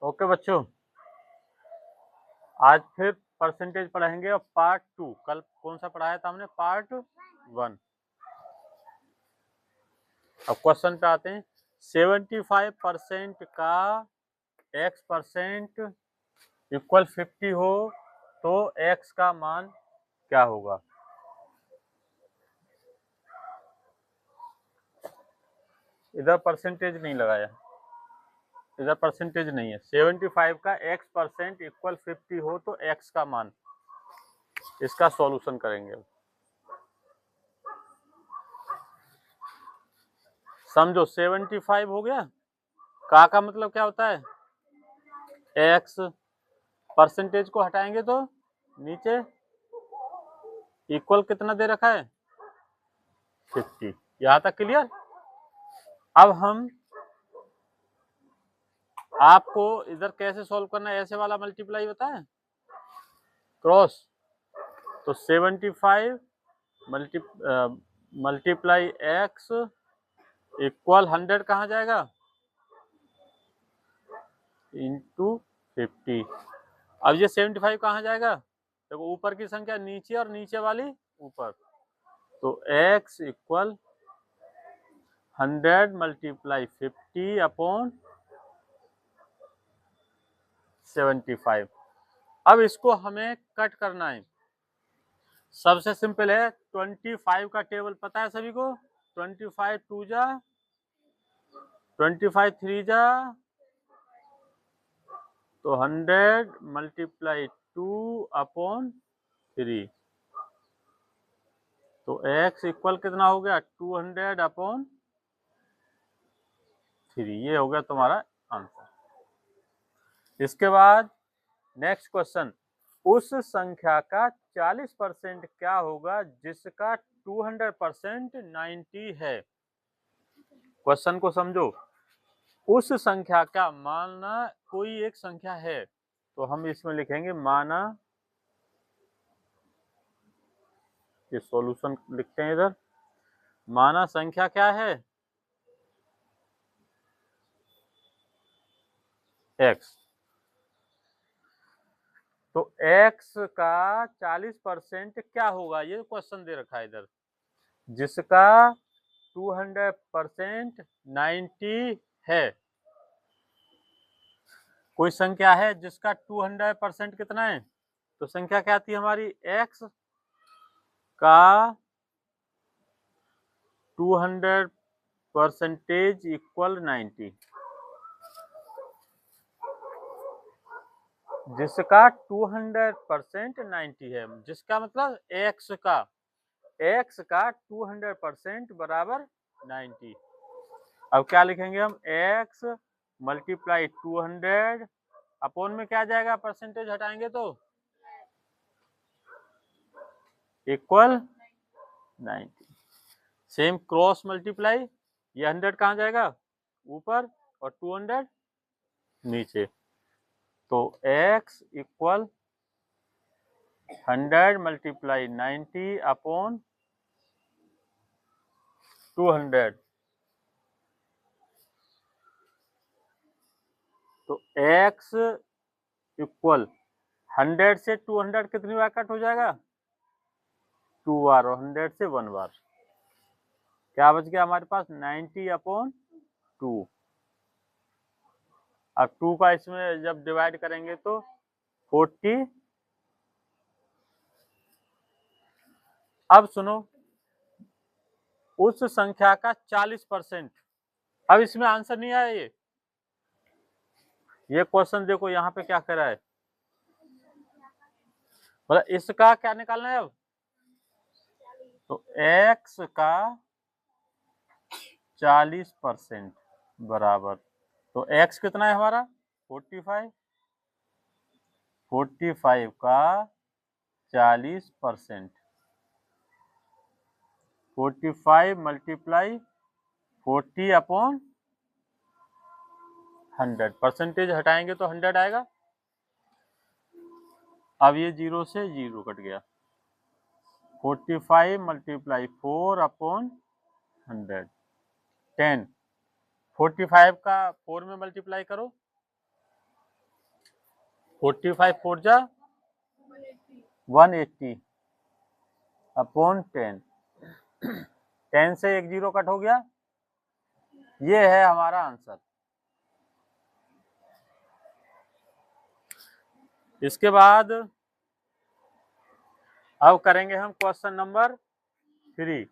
Okay बच्चों, आज फिर परसेंटेज पढ़ेंगे और पार्ट 2। कल कौन सा पढ़ाया था हमने? पार्ट 1। अब क्वेश्चन पे आते हैं। 75% का x% इक्वल 50 हो तो x का मान क्या होगा? इधर परसेंटेज नहीं लगाया, इधर परसेंटेज नहीं है। 75 का x% इक्वल 50 हो तो x का मान, इसका सॉल्यूशन करेंगे। समझो 75 हो गया, का मतलब क्या होता है? x, परसेंटेज को हटाएंगे तो नीचे इक्वल कितना दे रखा है? 50। यहां तक क्लियर? अब हम आपको इधर कैसे सॉल्व करना है, ऐसे वाला मल्टीप्लाई बताएं, क्रॉस। तो 75 मल्टीप्लाई x इक्वल 100 कहाँ जाएगा? इंटू 50। अब ये 75 कहाँ जाएगा? देखो ऊपर की संख्या नीचे और नीचे वाली ऊपर, तो x इक्वल 100 मल्टीप्लाई 50 अपॉन 75। अब इसको हमें कट करना है। सबसे सिंपल है, 25 का टेबल पता है सभी को। 25 2 जा, 25 3 जा, तो 100 मल्टीप्लाई 2 अपॉन 3। तो x इक्वल कितना हो गया? 200 अपॉन 3। ये हो गया तुम्हारा आंसर। इसके बाद नेक्स्ट क्वेश्चन, उस संख्या का 40% क्या होगा जिसका 200% 90 है? क्वेश्चन को समझो। उस संख्या का, माना कोई एक संख्या है, तो हम इसमें लिखेंगे माना, ये सॉल्यूशन लिखते हैं इधर। माना संख्या क्या है? x। तो x का 40% क्या होगा, ये क्वेश्चन दे रखा है इधर, जिसका 200% 90 है। कोई संख्या है जिसका 200% कितना है? तो संख्या क्या थी हमारी? x का 200% इक्वल 90, जिसका 200% 90 है, जिसका मतलब x का 200% बराबर 90। अब क्या लिखेंगे हम? x मल्टीप्लाई 200 अपॉन में क्या जाएगा? परसेंटेज हटाएंगे तो इक्वल 90। सेम क्रॉस मल्टीप्लाई, ये 100 कहाँ जाएगा? ऊपर, और 200 नीचे। तो x इक्वल 100 मल्टीप्लाई 90 अपॉन 200। तो x इक्वल 100 से 200 कितनी बार कट हो जाएगा? 2 बार, और 100 से 1 बार। क्या बच गया हमारे पास? 90 अपॉन 2। अब 2 का इसमें जब डिवाइड करेंगे तो 40। अब सुनो, उस संख्या का 40%। अब इसमें आंसर नहीं आया। ये क्वेश्चन देखो यहाँ पे क्या कर रहा है, मतलब इसका क्या निकालना है अब? तो x का 40% बराबर, तो x कितना है हमारा? 45। 45 का 40%, 45 मल्टीप्लाई 40 अपॉन 100। परसेंटेज हटाएंगे तो 100 आएगा। अब ये 0 से 0 कट गया। 45 मल्टीप्लाई 4 अपॉन 100, 10। 45 का 4 में मल्टीप्लाई करो 45 4 जा 180 अपॉन 10। 10 से एक जीरो कट हो गया, ये है हमारा आंसर। इसके बाद अब करेंगे हम क्वेश्चन नंबर 3।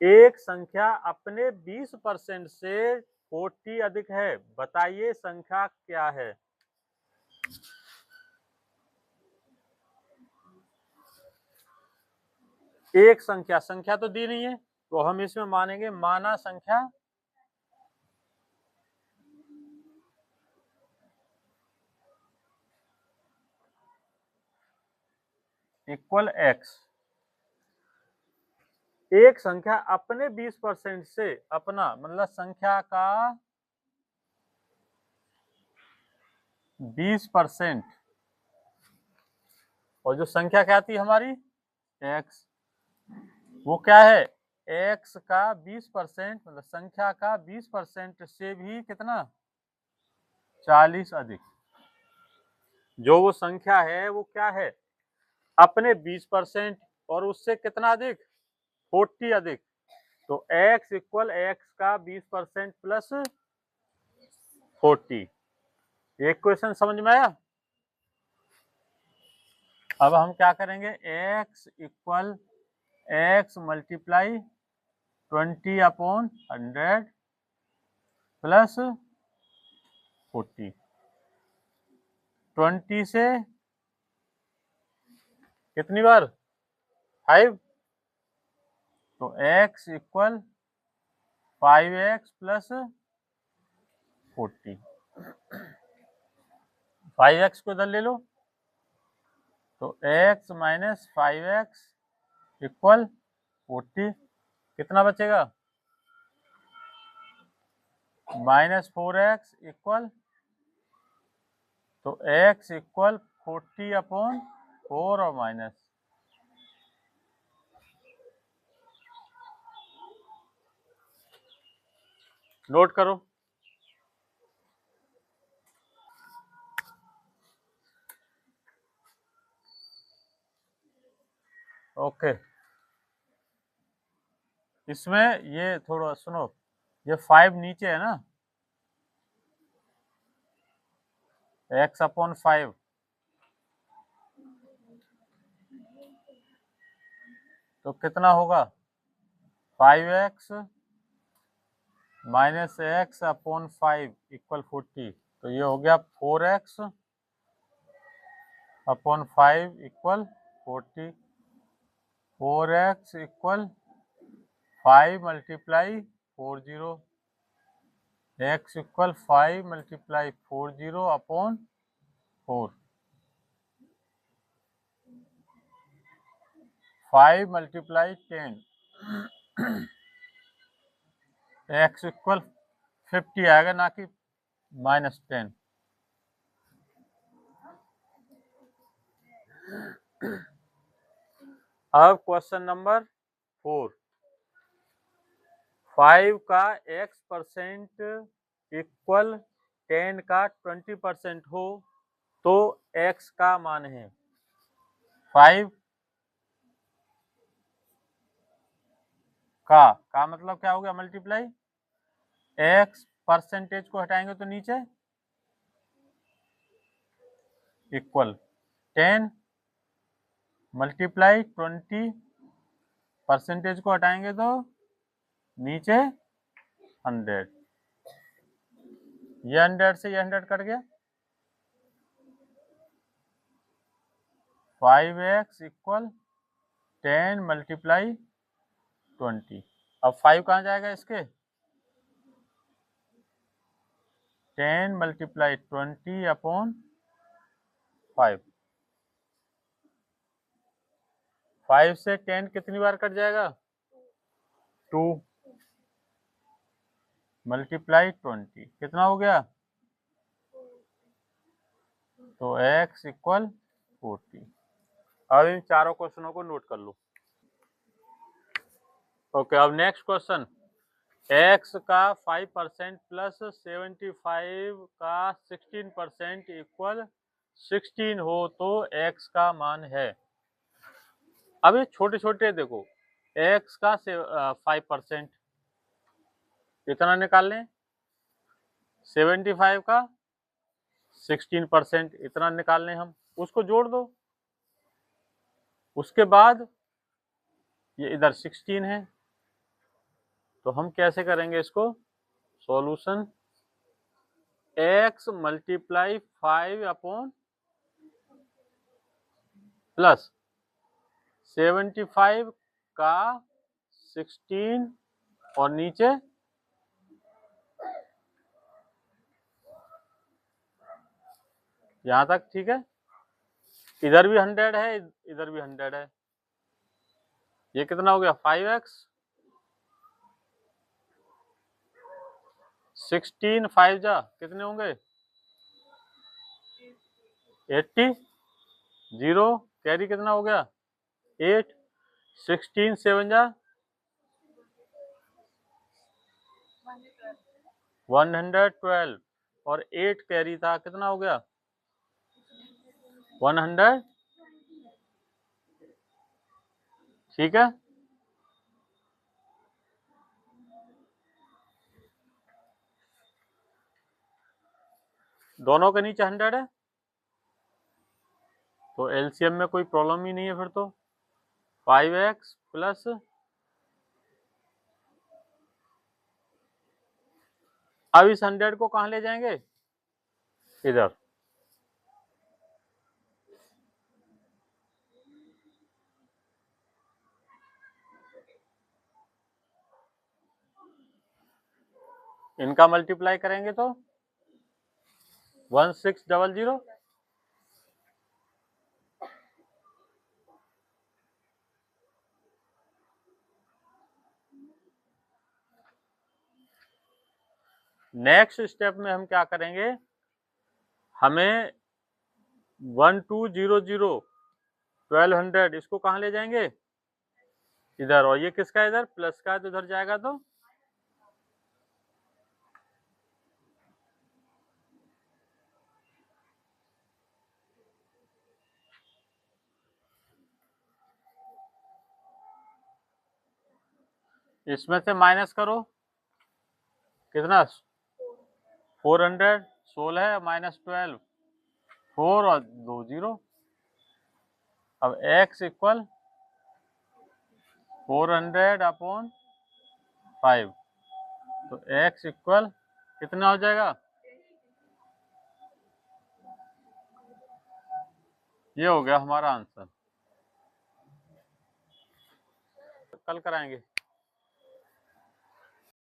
एक संख्या अपने 20% से 40 अधिक है, बताइए संख्या क्या है। एक संख्या तो दी नहीं है, तो हम इसमें मानेंगे माना संख्या इक्वल एक्स। एक संख्या अपने 20% से, अपना मतलब संख्या का 20%, और जो संख्या क्या थी हमारी एक्स, वो क्या है एक्स का 20%, मतलब संख्या का 20% से भी कितना 40 अधिक। जो वो संख्या है वो क्या है अपने 20% और उससे कितना अधिक 40 अधिक। तो x इक्वल एक्स का 20% प्लस 40। एक क्वेश्चन समझ में आया। अब हम क्या करेंगे, x equal x multiply 20 upon 100 plus 40। 20 से कितनी बार 5, तो x equal 5x plus 40। 5x को इधर ले लो, तो x माइनस 5x इक्वल 40। कितना बचेगा -4x इक्वल, तो x इक्वल 40 अपॉन 4 और माइनस। नोट करो। ओके, इसमें ये थोड़ा सुनो, ये 5 नीचे है ना, x अपॉन 5, तो कितना होगा 5x minus x upon 5 equal 40। तो ये हो गया 4x upon 5 equal 40। 4x equal 5 multiply 40, x equal 5 multiply 40 upon 4। 5 multiply 10, x equal 50 आएगा, ना कि -10। अब क्वेश्चन नंबर 4। 5 का x% इक्वल 10 का 20% हो तो x का मान है। 5 का मतलब क्या हो गया मल्टीप्लाई, x परसेंटेज को हटाएंगे तो नीचे इक्वल 10 मल्टीप्लाई 20, परसेंटेज को हटाएंगे तो नीचे 100। ये 100 से ये 100 कट गया, 5x इक्वल 10 मल्टीप्लाई 20। अब 5 कहाँ जाएगा इसके, 10 मल्टीप्लाई 20 अपॉन 5। 5 से 10 कितनी बार कट जाएगा 2 मल्टीप्लाई 20, कितना हो गया, तो x इक्वल 40। अब इन चारों क्वेश्चनों को नोट कर लो। ओके, अब नेक्स्ट क्वेश्चन, x का 5% प्लस 75 का 16% इक्वल 16 हो तो x का मान है। अब ये छोटे छोटे देखो, x का 5% इतना निकाल लें, 75 का 16% इतना निकाल लें हम, उसको जोड़ दो। उसके बाद ये इधर 16 है, तो हम कैसे करेंगे इसको solution, x multiply 5 upon plus 75 का 16 और नीचे यहां तक, ठीक है। इधर भी 100 है, इधर भी 100 है, ये कितना हो गया 5x, 16 5 जा कितने होंगे 80, 0 कैरी कितना हो गया 8, 16 7 जा 112 और 8 कैरी था कितना हो गया 100, ठीक है। दोनों के नीचे 100 है, तो एलसीएम में कोई प्रॉब्लम ही नहीं है फिर तो। 5x प्लस अब इस 100 को कहाँ ले जाएंगे, इधर, इनका मल्टीप्लाई करेंगे तो 1600। नेक्स्ट स्टेप में हम क्या करेंगे, हमें 1200 1200 इसको कहाँ ले जाएंगे इधर, और ये किसका इधर प्लस का है तो इधर जाएगा, तो इसमें से माइनस करो कितना 400, 16 माइनस 12 4 और 2 0। अब x इक्वल 400 अपॉन 5, तो x इक्वल कितना हो जाएगा, ये हो गया हमारा आंसर। कल कराएंगे।